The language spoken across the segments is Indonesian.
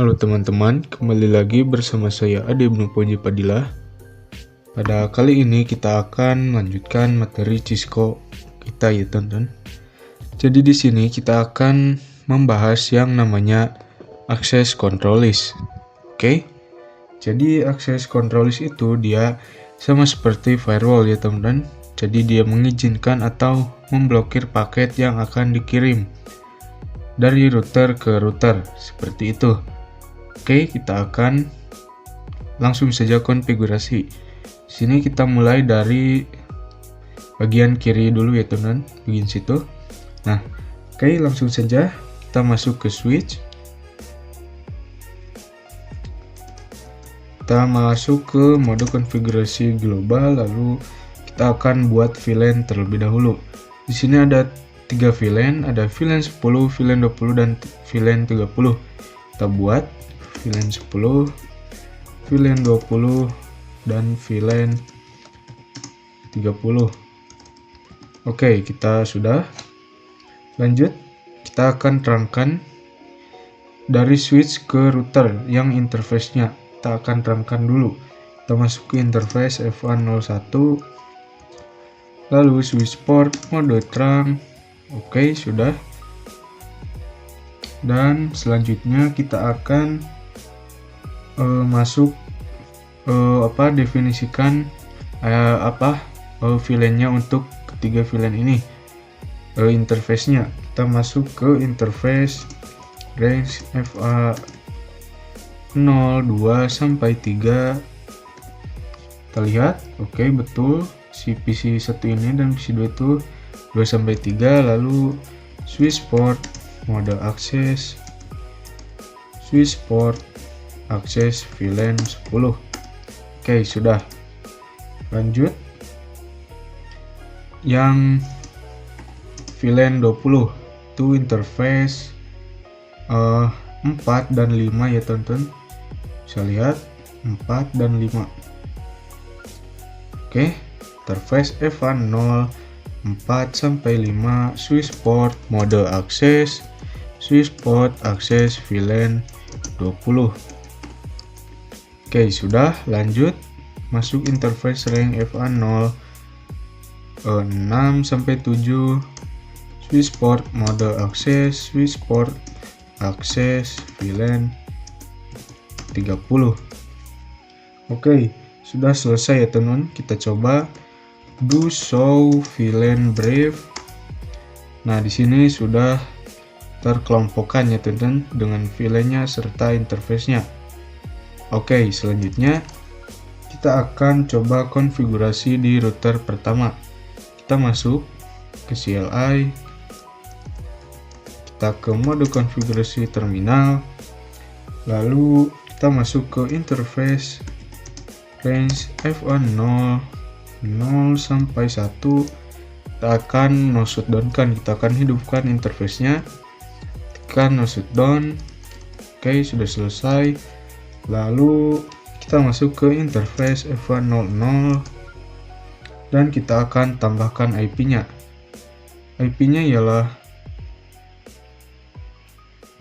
Halo teman-teman, kembali lagi bersama saya Ade Ibnu Puji Padilah. Pada kali ini kita akan melanjutkan materi Cisco kita ya teman-teman. Jadi di sini kita akan membahas yang namanya access control list. Oke. Jadi access control list itu dia sama seperti firewall ya teman-teman. Jadi dia mengizinkan atau memblokir paket yang akan dikirim dari router ke router, seperti itu. Oke, kita akan langsung saja konfigurasi. Sini kita mulai dari bagian kiri dulu ya teman-teman, bagian situ. Nah, oke, langsung saja kita masuk ke switch. Kita masuk ke mode konfigurasi global, lalu kita akan buat VLAN terlebih dahulu. Di sini ada 3 VLAN, ada VLAN 10, VLAN 20 dan VLAN 30. Kita buat VLAN 10, VLAN 20 dan VLAN 30. Oke, kita sudah. Lanjut, kita akan terangkan dari switch ke router yang interface-nya. Kita akan terangkan dulu. Kita masuk ke interface F101, lalu switch port mode terang. Oke, sudah. Dan selanjutnya kita akan masuk definisikan VLAN-nya untuk ketiga VLAN ini. Interface-nya kita masuk ke interface range FA02 sampai 3. Kita lihat, oke, betul si PC1 ini dan PC2 itu 2 sampai 3, lalu switch port mode akses, switch port akses VLAN 10. Oke, sudah. Lanjut yang VLAN 20 itu interface 4 dan 5 ya teman-teman. Bisa lihat 4 dan 5. Oke, interface FA0 4 sampai 5, switch port mode akses, switch port akses VLAN 20. Oke, sudah. Lanjut masuk interface range FA0 6 sampai 7, switch port mode akses, switch port akses VLAN 30. Oke, sudah selesai ya teman-teman. Kita coba do show VLAN brief. Nah, di sini sudah terkelompokkan ya teman-teman dengan VLAN-nya serta interface-nya. Oke, selanjutnya kita akan coba konfigurasi di router pertama. Kita masuk ke CLI, kita ke mode konfigurasi terminal, lalu kita masuk ke interface range FA0 0 sampai 1. Kita akan no shutdown kan, kita akan hidupkan interface-nya. Tekan no shutdown. Oke, sudah selesai. Lalu kita masuk ke interface FA00 dan kita akan tambahkan IP-nya. IP-nya ialah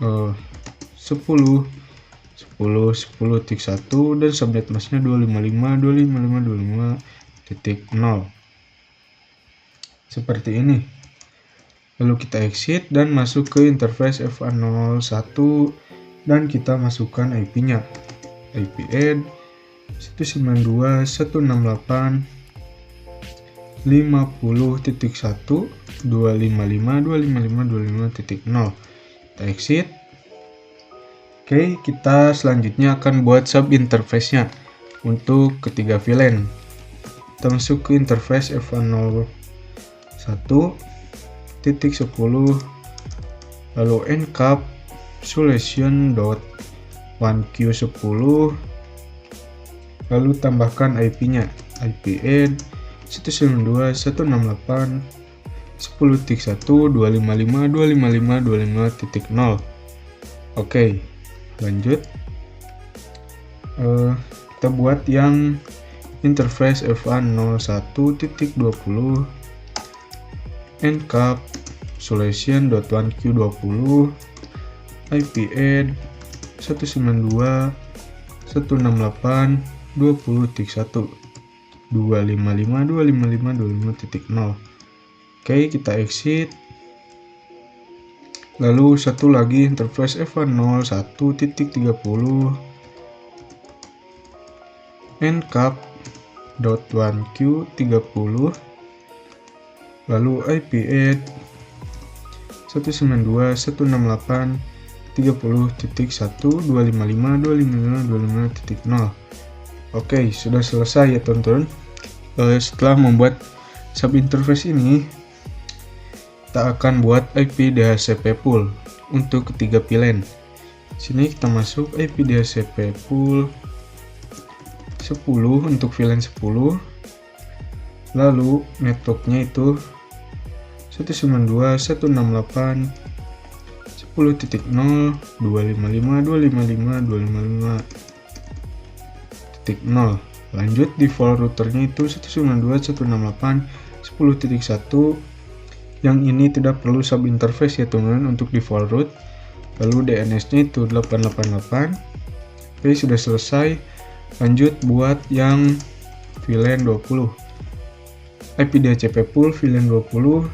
10.10.10.1 dan subnet masknya 255.255.255.0. Seperti ini. Lalu kita exit dan masuk ke interface FA01 dan kita masukkan IP-nya. IP add 192.168.50.1 255.255.255.0. Kita exit. Oke, kita selanjutnya akan buat sub interface-nya untuk ketiga VLAN. Kita masuk ke interface FA01 titik 10, lalu encap solution.1q10, lalu tambahkan IP-nya. IP add 192.168.10.1 255.255.255.0. Oke, lanjut. Kita buat yang interface FA01.20 encap solution.1q20 IP add 192.168.20.1 255.255.25.0. Oke, kita exit. Lalu satu lagi interface F10 1.30 encap.1q30, lalu IP add 192.168.30.1 Oke, sudah selesai ya teman-teman. Setelah membuat sub interface ini, kita akan buat IP DHCP pool untuk ketiga VLAN. Sini kita masuk IP DHCP pool 10 untuk VLAN 10, lalu networknya itu 192.168.10.255.255.255.0. Lanjut, default routernya itu 192.168.10.1. Yang ini tidak perlu sub interface ya teman-teman untuk default root. Lalu DNS-nya itu 888. Oke, sudah selesai. Lanjut buat yang VLAN 20. IP DHCP pool VLAN 20.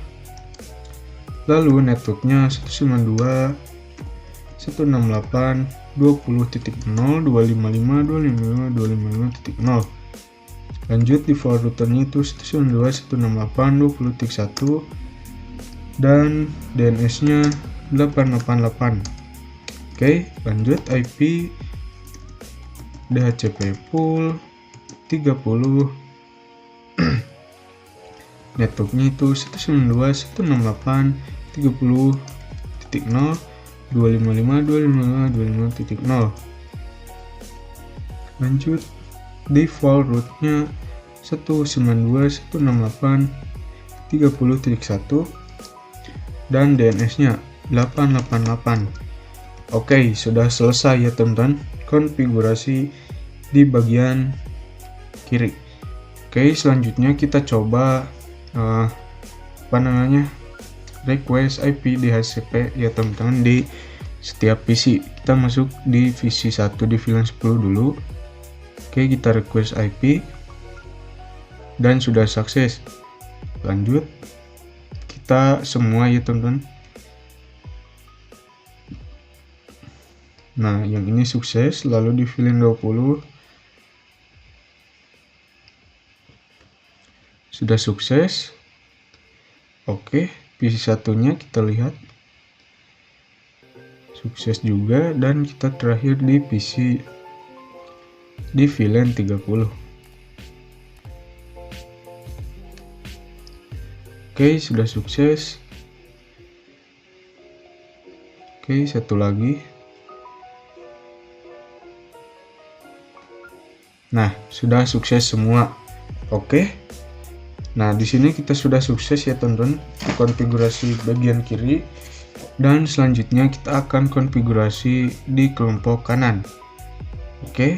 Lalu networknya 192.168.20.0.255.255.255.0. Lanjut, default routernya itu 192.168.20.1 dan DNS-nya 888. Oke, lanjut IP DHCP pool 30. Networknya itu 192.168.30.255.255.255.0. Lanjut, default rootnya 192.168.30.1 dan DNS-nya 888. Oke, sudah selesai ya teman-teman konfigurasi di bagian kiri. Oke, selanjutnya kita coba request IP DHCP ya teman-teman di setiap PC. Kita masuk di PC 1 di VLAN 10 dulu. Oke, kita request IP dan sudah sukses. Lanjut, kita semua ya teman-teman. Nah, yang ini sukses. Lalu di VLAN 20 sudah sukses. Oke, PC satunya kita lihat sukses juga, dan kita terakhir di PC di VLAN 30. Oke, sudah sukses. Oke, satu lagi. Nah, sudah sukses semua. Oke. Nah, di sini kita sudah sukses ya teman-teman konfigurasi bagian kiri, dan selanjutnya kita akan konfigurasi di kelompok kanan. Oke.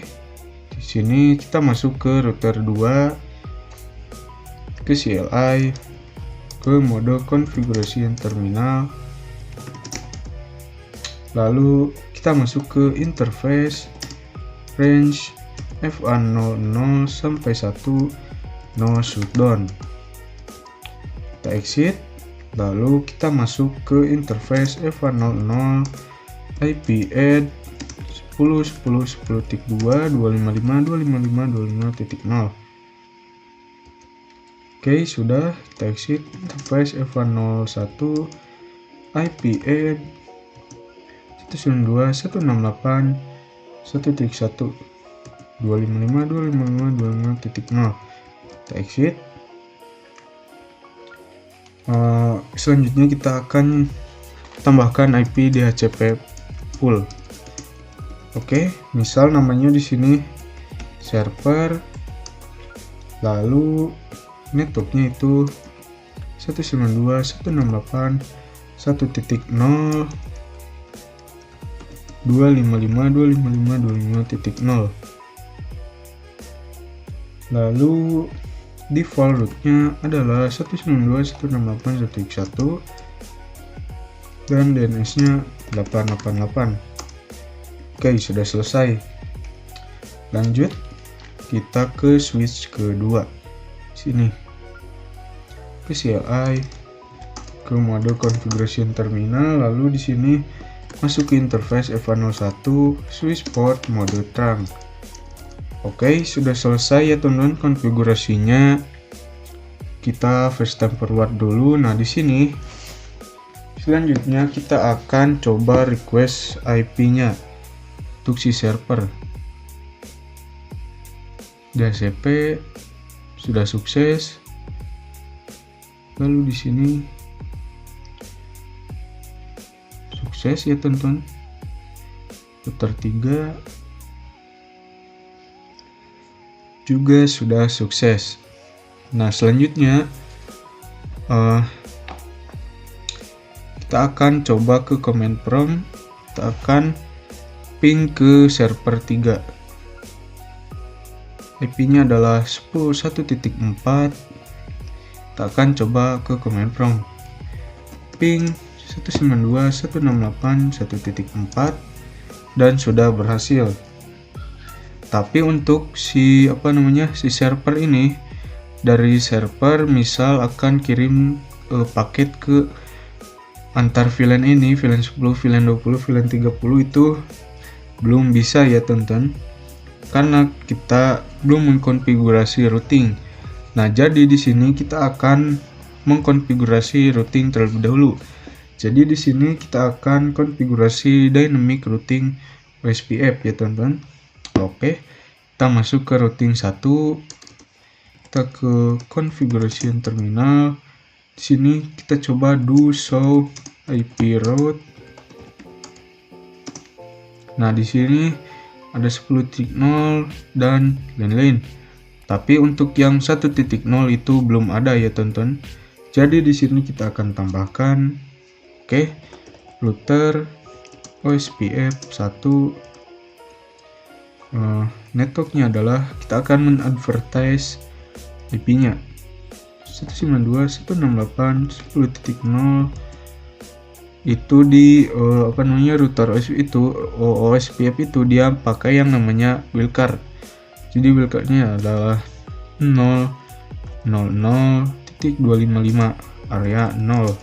Di sini kita masuk ke router 2, ke CLI, ke mode konfigurasi terminal. Lalu kita masuk ke interface range F00 sampai 1 no shutdown. Kita exit, lalu kita masuk ke interface F100 IP add 10.10.10.2 255.255.255.0. Oke, sudah. Kita exit interface F101 IP add 192.168.1.1 255.255.255.0. Kita exit. Selanjutnya kita akan tambahkan IP DHCP pool. Oke, misal namanya di sini server, lalu networknya itu 192.168.1.0 255.255.255.0. Lalu default rootnya adalah 192.168.1.1 dan DNS nya 888. Oke, sudah selesai. Lanjut kita ke switch kedua. Sini. Ke CLI, ke mode configuration terminal, lalu di sini masuk ke interface EVA01 switch port mode terang. Oke, sudah selesai ya teman-teman konfigurasinya. Kita first time forward dulu. Nah, di sini selanjutnya kita akan coba request IP-nya untuk si server. DHCP sudah sukses. Lalu di sini sukses ya teman-teman. Router 3 juga sudah sukses. Nah, selanjutnya kita akan coba ke command prompt. Kita akan ping ke server 3. IP-nya adalah 10.1.4. Kita akan coba ke command prompt. Ping 192.168.1.4 dan sudah berhasil. Tapi untuk si server ini, dari server misal akan kirim paket ke antar VLAN ini, VLAN 10, VLAN 20, VLAN 30 itu belum bisa ya teman-teman, karena kita belum mengkonfigurasi routing. Nah, jadi di sini kita akan mengkonfigurasi routing terlebih dahulu. Jadi di sini kita akan konfigurasi dynamic routing OSPF ya teman-teman. Oke, kita masuk ke routing 1. Kita ke configuration terminal. Di sini kita coba do show IP route. Nah, di sini ada 10.0 dan lain-lain. Tapi untuk yang 1.0 itu belum ada ya teman-teman. Jadi di sini kita akan tambahkan router OSPF 1. Networknya adalah kita akan men-advertise IP-nya 192.168.10.0. Itu di router OSPF itu dia pakai yang namanya wildcard. Jadi wildcardnya adalah 0.0.0.255 area 0.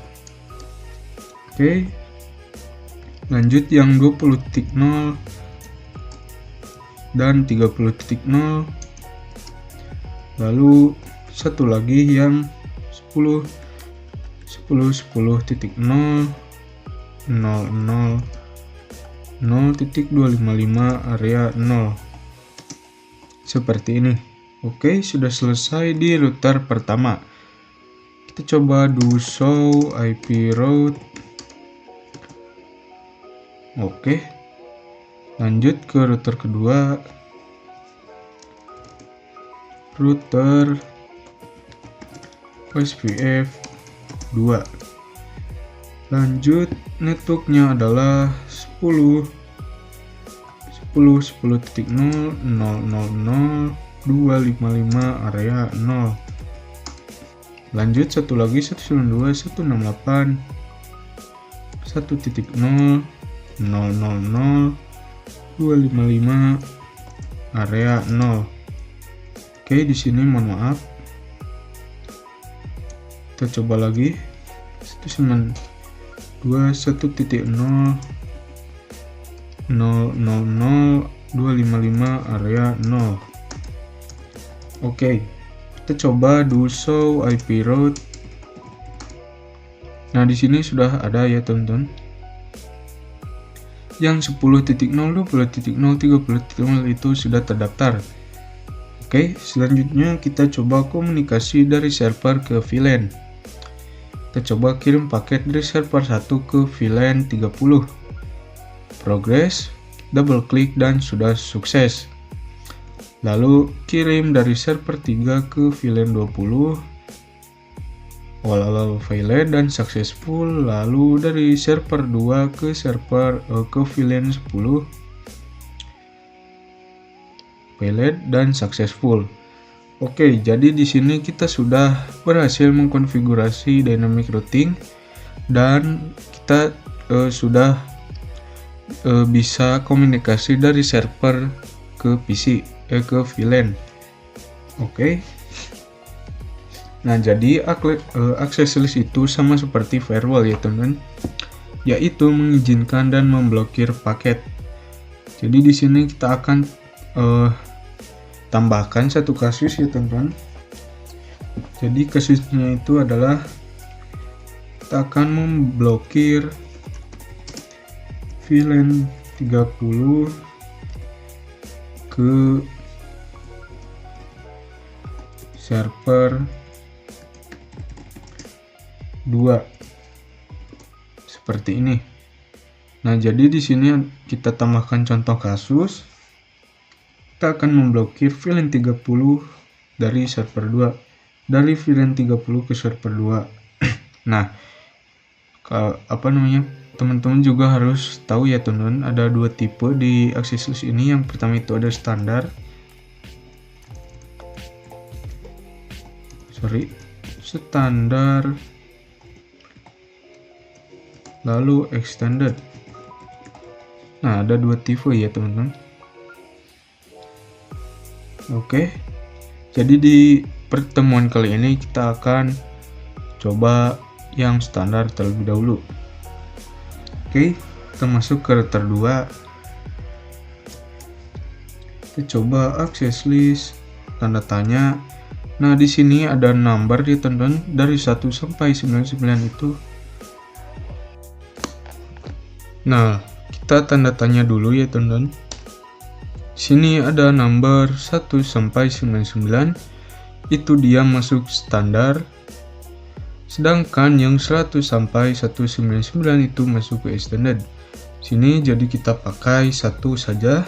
Oke, lanjut yang 20.0 dan 30.0. Lalu satu lagi yang 10.10.10.0 0.0.255 area 0 seperti ini. Oke, sudah selesai di router pertama. Kita coba do show IP route. Oke, lanjut ke router kedua, router OSPF 2. Lanjut, networknya adalah 10.10.0.0.0.255 area 0. Lanjut satu lagi 192.168.1.0.0.255 area 0. Oke, di sini mohon maaf. Kita coba lagi 192.1.0.0.0.255 area 0. Oke, kita coba do show IP route. Nah, di sini sudah ada ya teman-teman. Yang 10.0, 20.0, 30.0 itu sudah terdaftar. Oke, selanjutnya kita coba komunikasi dari server ke VLAN. Kita coba kirim paket dari server 1 ke VLAN 30. Progress, double klik dan sudah sukses. Lalu kirim dari server 3 ke VLAN 20. Walau VLAN dan successful. Lalu dari server 2 ke VLAN 10. VLAN dan successful. Oke, jadi di sini kita sudah berhasil mengkonfigurasi dynamic routing dan kita sudah bisa komunikasi dari server ke PC, ke VLAN. Oke. Nah, jadi access list itu sama seperti firewall ya teman-teman, yaitu mengizinkan dan memblokir paket. Jadi di sini kita akan tambahkan satu kasus ya teman-teman. Jadi kasusnya itu adalah kita akan memblokir VLAN 30 ke server 2 seperti ini. Nah, jadi di sini kita tambahkan contoh kasus. Kita akan memblokir VLAN 30 dari server 2, dari VLAN 30 ke server 2. Nah, teman-teman juga harus tahu ya teman-teman, ada dua tipe di access list ini. Yang pertama itu ada standar, lalu extended. Nah, ada dua tipe ya teman-teman. Oke, jadi di pertemuan kali ini kita akan coba yang standar terlebih dahulu. Oke, kita masuk ke router 2. Kita coba access list, tanda tanya. Nah, di sini ada number ya teman-teman, dari 1 sampai 99 itu. Nah, kita tanda tanya dulu ya teman-teman. Sini ada number 1 sampai 99, itu dia masuk standar. Sedangkan yang 100 sampai 199 itu masuk ke extended. Sini jadi kita pakai satu saja.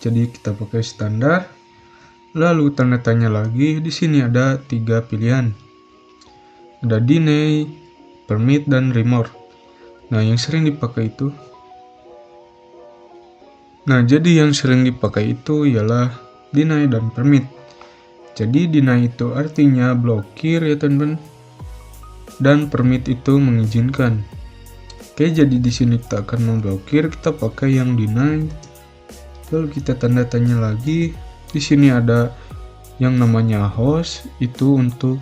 Jadi kita pakai standar. Lalu tanda tanya lagi, di sini ada 3 pilihan. Ada deny, permit, dan remore. Nah, yang sering dipakai itu. Nah, jadi yang sering dipakai itu ialah deny dan permit. Jadi deny itu artinya blokir ya teman-teman, dan permit itu mengizinkan. Oke, jadi di sini kita akan memblokir, kita pakai yang deny. Lalu kita tanda tanya lagi. Di sini ada yang namanya host, itu untuk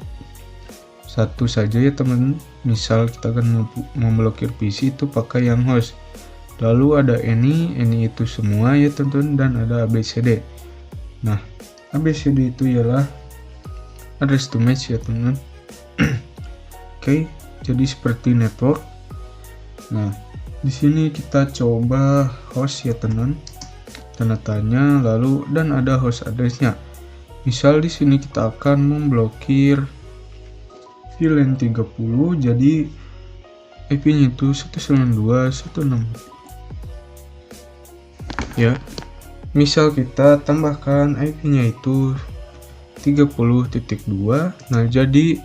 satu saja ya teman. Misal kita akan memblokir PC, itu pakai yang host. Lalu ada any itu semua ya teman-teman, dan ada ABCD. Nah, ABCD itu ialah address to match ya teman-teman. Oke, jadi seperti network. Nah, di sini kita coba host ya teman, tanda tanya, lalu dan ada host addressnya. Misal di sini kita akan memblokir VLAN 30, jadi IP-nya itu 192.168. Ya, misal kita tambahkan IP-nya itu 30.2. Nah, jadi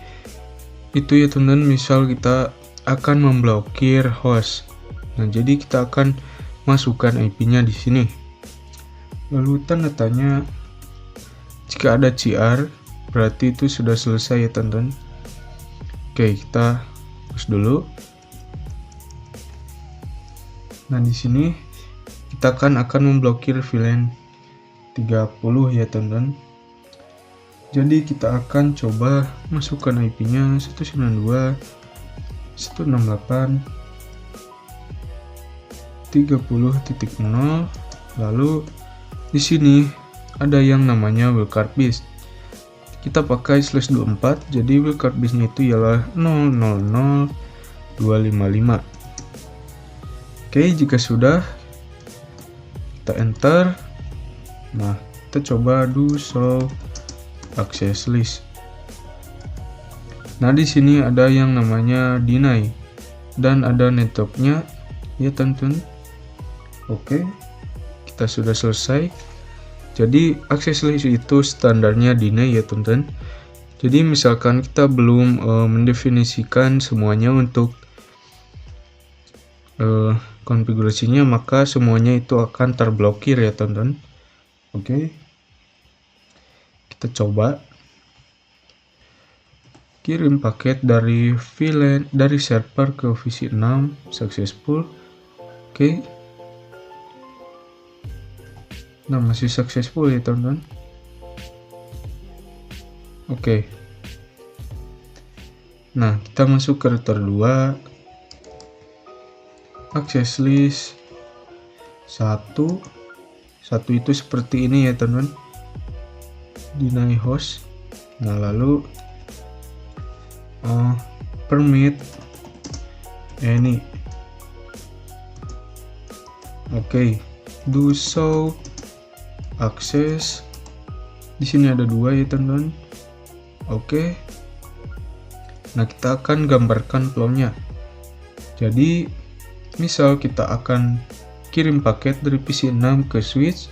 itu ya teman-teman, misal kita akan memblokir host. Nah, jadi kita akan masukkan IP-nya di sini. Lalu tanda tanya, jika ada CR berarti itu sudah selesai ya teman-teman. Oke, kita hapus dulu. Nah, di sini kita akan memblokir VLAN 30 ya teman-teman. Jadi kita akan coba masukkan IP-nya 192.168.30.0. Lalu di sini ada yang namanya wildcard bus. Kita pakai /24, jadi wildcard busnya itu ialah 000255. Oke, jika sudah kita enter. Nah, kita coba do show access list. Nah, di sini ada yang namanya deny dan ada networknya ya teman-teman. Oke, kita sudah selesai. Jadi access list itu standarnya deny ya teman-teman. Jadi misalkan kita belum mendefinisikan semuanya untuk konfigurasinya, maka semuanya itu akan terblokir ya teman-teman. Oke, kita coba kirim paket dari VLAN dari server ke VC6 successful. Oke, Nah, masih successful ya teman-teman. Oke. Nah, kita masuk ke router 2, access list 1 itu seperti ini ya teman-teman, deny host. Nah, lalu permit any. Oke, do show access. Di sini ada 2 ya teman-teman. Oke. Nah, kita akan gambarkan flow-nya. Jadi, misal kita akan kirim paket dari PC 6 ke switch,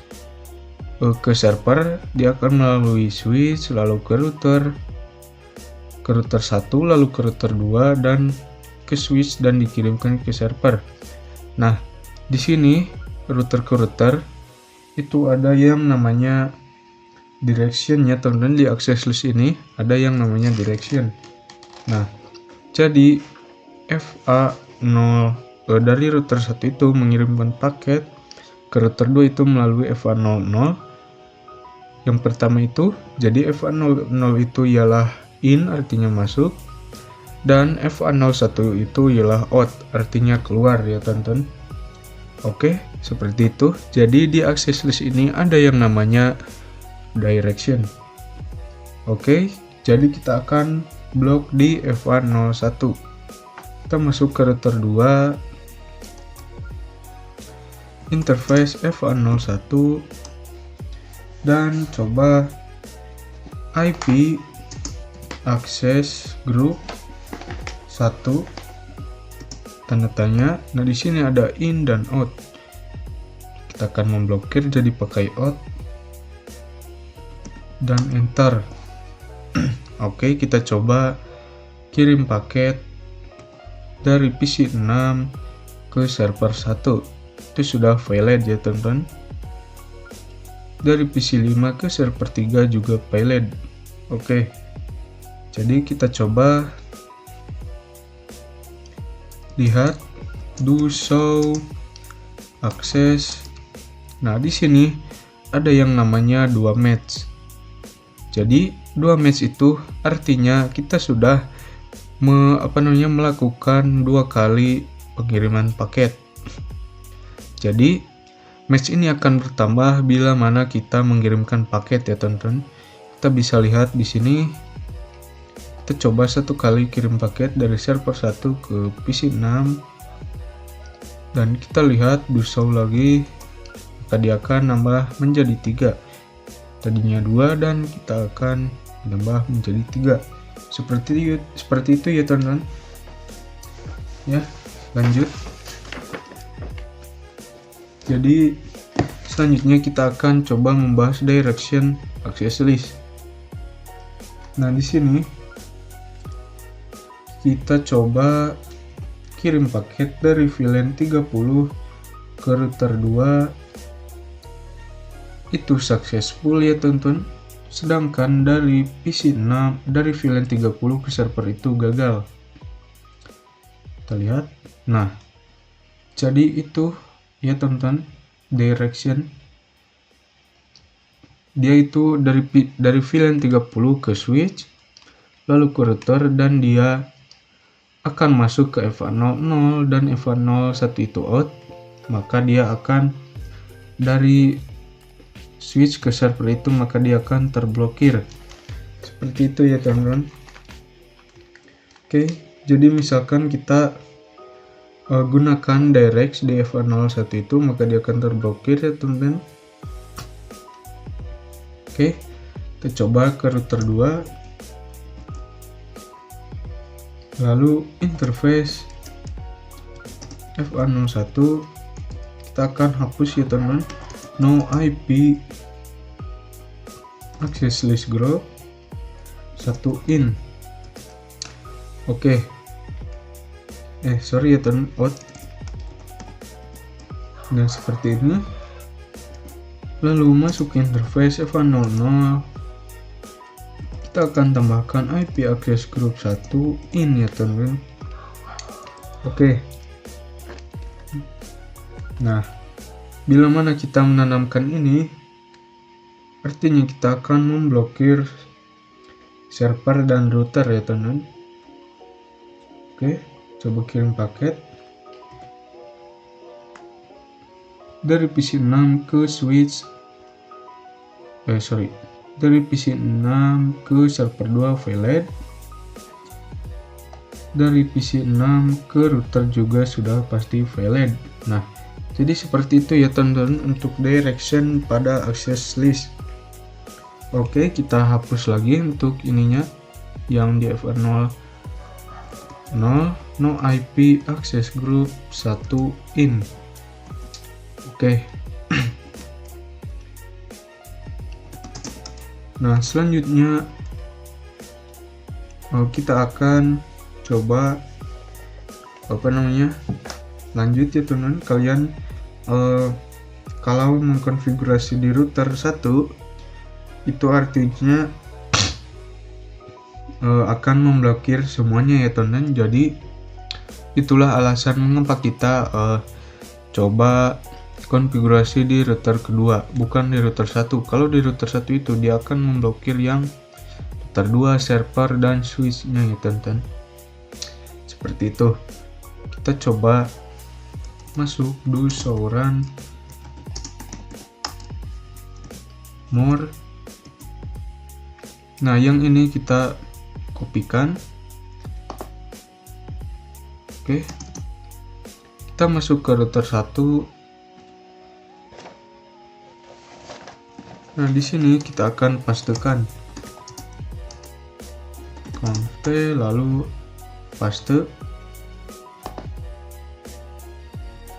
ke server, dia akan melalui switch, lalu ke router 1, lalu ke router 2, dan ke switch dan dikirimkan ke server. Nah, di sini router ke router itu ada yang namanya direction ya teman-teman. Di access list ini ada yang namanya direction. Nah, jadi FA0 dari router 1 itu mengirimkan paket ke router 2 itu melalui FA00. Yang pertama itu, jadi FA00 itu ialah in, artinya masuk, dan FA01 itu ialah out, artinya keluar ya teman-teman. Oke, seperti itu. Jadi di access list ini ada yang namanya direction. Oke, jadi kita akan blok di FA01. Kita masuk ke router 2, interface FA01, dan coba IP access group 1 tanda tanya. Nah, di sini ada in dan out. Kita akan memblokir jadi pakai out dan enter. Oke, kita coba kirim paket dari PC 6 ke server 1. Itu sudah valid ya teman-teman. Dari PC 5 ke server 3 juga valid. Oke. Jadi kita coba lihat do show access. Nah, di sini ada yang namanya 2 match. Jadi 2 match itu artinya kita sudah melakukan 2 kali pengiriman paket. Jadi match ini akan bertambah bila mana kita mengirimkan paket ya teman-teman. Kita bisa lihat di sini. Kita coba 1 kali kirim paket dari server 1 ke PC 6 dan kita lihat do show lagi, maka dia akan nambah menjadi 3. Tadinya 2 dan kita akan menambah menjadi 3. Seperti itu ya teman-teman. Ya, lanjut. Jadi selanjutnya kita akan coba membahas direction access list. Nah, di sini kita coba kirim paket dari VLAN 30 ke router 2. Itu successful ya teman-teman. Sedangkan dari PC 6 dari VLAN 30 ke server itu gagal. Kita lihat. Nah, jadi itu ya teman-teman, direction. Dia itu dari VLAN 30 ke switch, lalu ke router, dan dia akan masuk ke FA00 dan FA01 itu out. Maka dia akan dari switch ke server itu, maka dia akan terblokir. Seperti itu ya teman-teman. Oke, jadi misalkan kita gunakan direct di FA01 itu, maka dia akan terblokir ya teman-teman. Oke, kita coba ke router 2, lalu interface FA01, kita akan hapus ya teman-teman, no IP access list group 1 in. Oke. Sorry ya teman, out. Dan seperti ini. Lalu masuk ke interface FA00, kita akan tambahkan IP access group 1 in ya teman-teman. Oke. Nah, bila mana kita menanamkan ini, Artinya kita akan memblokir server dan router ya teman-teman. Oke, coba kirim paket dari PC 6 ke switch dari PC 6 ke server 2 VLAN, dari PC 6 ke router juga sudah pasti VLAN. Nah, jadi seperti itu ya teman-teman untuk direction pada access list. Oke, kita hapus lagi untuk ininya yang di FR0 no IP access group 1 in. Oke. Nah, selanjutnya kita akan coba lanjut ya teman-teman. Kalian kalau mengkonfigurasi di router 1 itu artinya akan memblokir semuanya ya teman-teman. Jadi itulah alasan mengapa kita coba konfigurasi di router kedua, bukan di router 1. Kalau di router 1 itu dia akan memblokir yang router 2, server dan switch-nya ya teman-teman. Seperti itu. Kita coba masuk do show run more. Nah, yang ini kita kopikan. Oke. Kita masuk ke router 1. Nah, di sini kita akan pastekan conf lalu paste.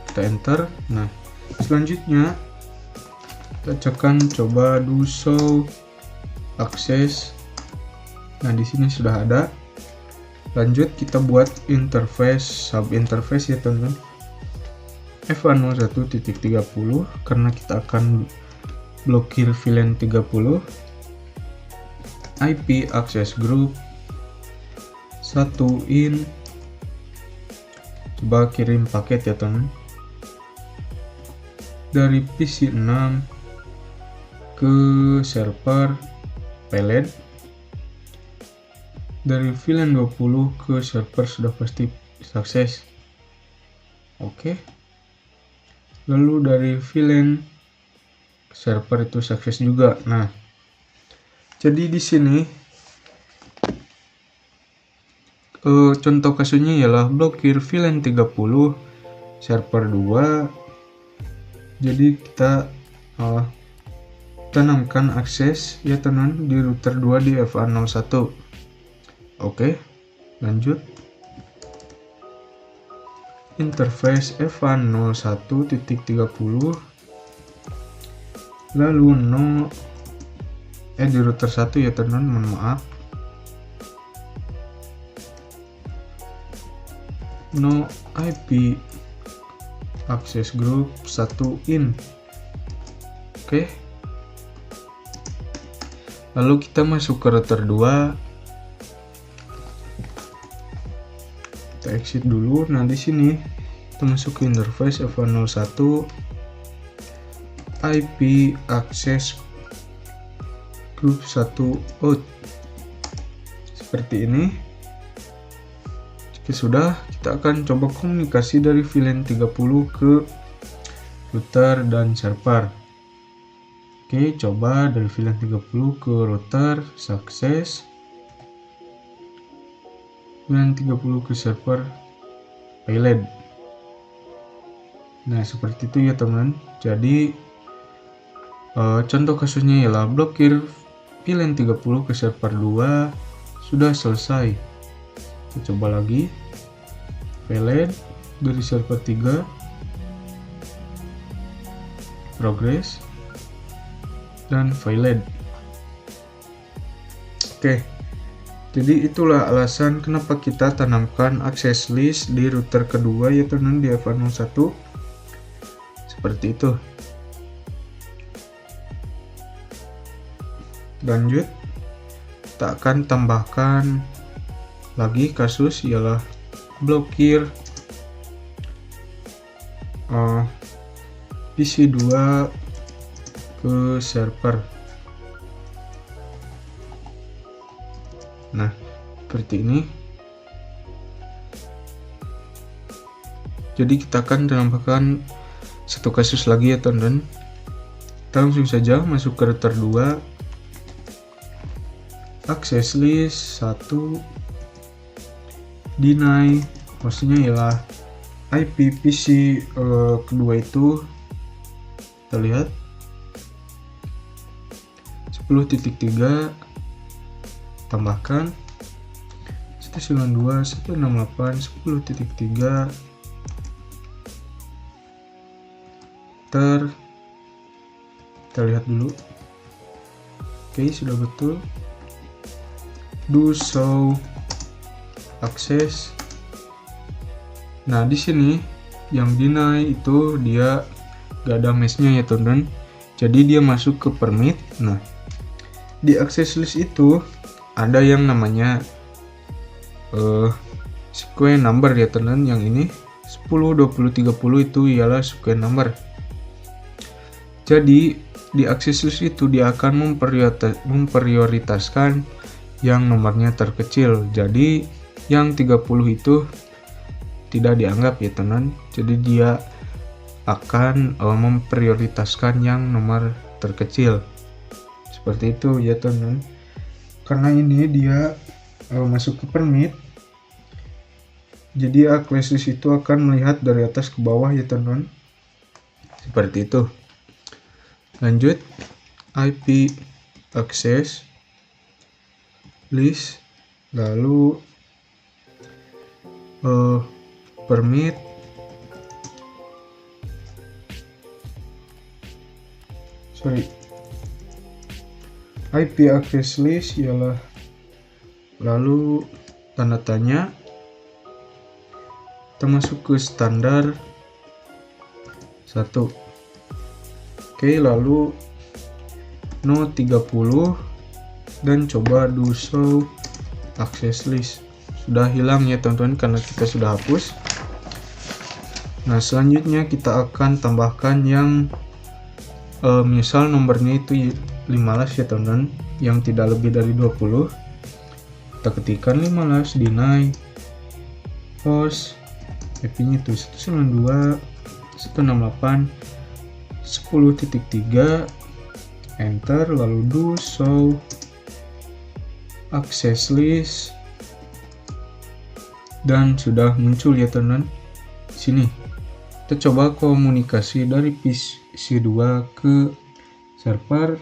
Kita enter. Nah, selanjutnya kita akan coba do show access. Nah, di sini sudah ada. Lanjut kita buat interface, sub interface ya teman-teman. FA01.30 karena kita akan blokir VLAN 30. IP access group 1 in. Coba kirim paket ya teman. Dari PC 6 ke server VLAN, dari VLAN 20 ke server sudah pasti sukses. Oke. Lalu dari VLAN ke server itu sukses juga. Nah, jadi di sini contoh kasusnya ialah blokir VLAN 30 server 2. Jadi kita tanamkan akses ya teman di router 2 di FA01. Oke, lanjut. Interface FA01.30 lalu di router 1 ya teman, mohon maaf. No IP access group 1 in. Oke. Lalu kita masuk ke router 2. Kita exit dulu. Nah, di sini kita masuk ke interface FA01 IP access group 1 out. Seperti ini. Jika sudah, kita akan coba komunikasi dari VLAN 30 ke router dan server. Oke, coba dari VLAN 30 ke router, sukses. VLAN 30 ke server, VLAN. Nah, seperti itu ya teman. Jadi contoh kasusnya ialah blokir VLAN 30 ke server 2 sudah selesai. Kita coba lagi. VLAN dari server 3 progress dan VLAN. Oke. Jadi itulah alasan kenapa kita tanamkan access list di router kedua ya teman di FA01. Seperti itu. Lanjut, kita akan tambahkan lagi kasus ialah blokir PC 2 ke server. Nah, seperti ini. Jadi kita akan menambahkan satu kasus lagi ya teman-teman. Kita langsung saja masuk ke router 2, access list 1, deny, maksudnya ialah IP PC kedua itu kita lihat 10.3 tambahkan 192.168.10.3 kita lihat dulu. Oke, sudah betul. Do show access. Nah, di sini yang deny itu dia gak ada meshnya ya teman-teman. Jadi dia masuk ke permit. Nah, di access list itu ada yang namanya sequence number ya teman-teman. Yang ini 10, 20, 30 itu ialah sequence number. Jadi di access list itu dia akan memprioritaskan yang nomornya terkecil. Jadi yang 30 itu tidak dianggap ya teman. Jadi dia akan memprioritaskan yang nomor terkecil. Seperti itu ya teman. Karena ini dia masuk ke permit. Jadi access list itu akan melihat dari atas ke bawah ya teman. Seperti itu. Lanjut, IP access list, lalu permit IP access list ialah, lalu tanda tanya, kita masuk ke standar 1. Oke, lalu no 30 dan coba do show access list. Sudah hilang ya teman-teman karena kita sudah hapus. Nah, selanjutnya kita akan tambahkan yang misal nomornya itu 15 ya teman-teman, yang tidak lebih dari 20. Kita ketikkan 15, deny, host, IP-nya itu 192.168.10.3, enter, lalu do show access list, dan sudah muncul ya teman-teman. Sini kita coba komunikasi dari PC2 ke server.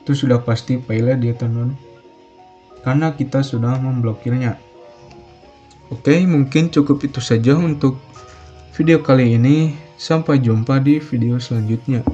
Itu sudah pasti failed ya teman-teman, karena kita sudah memblokirnya. Oke, mungkin cukup itu saja untuk video kali ini. Sampai jumpa di video selanjutnya.